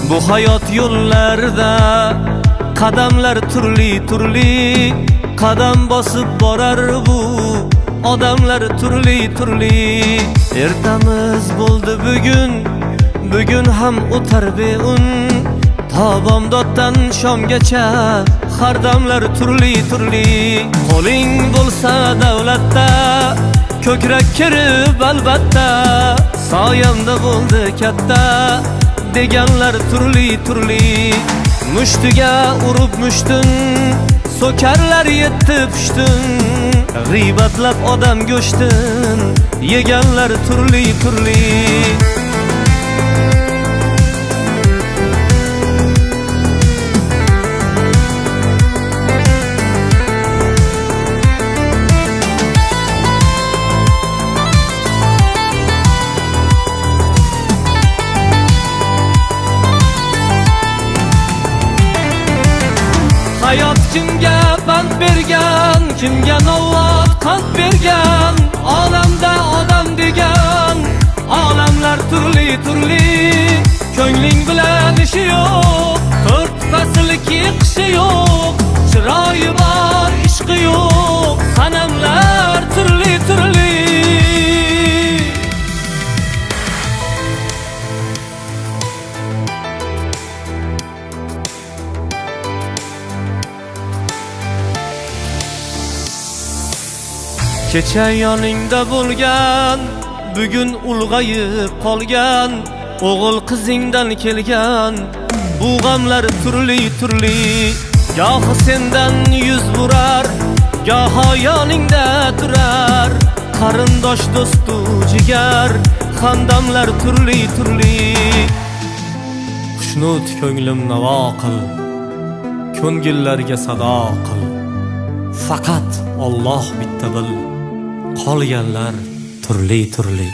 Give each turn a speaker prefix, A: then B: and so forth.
A: Bu hayot yo'llarida qadamlar turli turli, qadam bosib borar bu odamlar turli turli. Ertamiz bo'ldi bugun, bugun ham o'tar beun. Ta bomdoddan shomgacha har damlar turli turli. Qo'ling bo'lsa davlatda, ko'krak kirib albatta, soyamda bo'ldi katta deganlar turli turli. Mushtiga urib mushtun, so'karlar yetti pushtun, g'iybatlab odam go'shtin yeganlar turli turli. Hayot kimga pand bergan, kimga novvot qand bergan, olamda odam degan olamlar turli turli. Ko'ngling bilan ishi yo'q, to'rt faslki qishi yo'q, chiroyi bor ishqi yo'q, sanamlar turli turli. Kecha yoningda bo'lgan, bugun ulg'ayib qolgan, o'g'il qizingdan kelgan bu g'amlar turli turli. Gohi sendan yuz burar, goho yoningda turar, qarindosh do'stu jigar hamdamlar turli turli. Xushnud ko'nglim navo qil, ko'ngillarga sado qil, faqat Alloh bitta bil, qolganlar turli turli.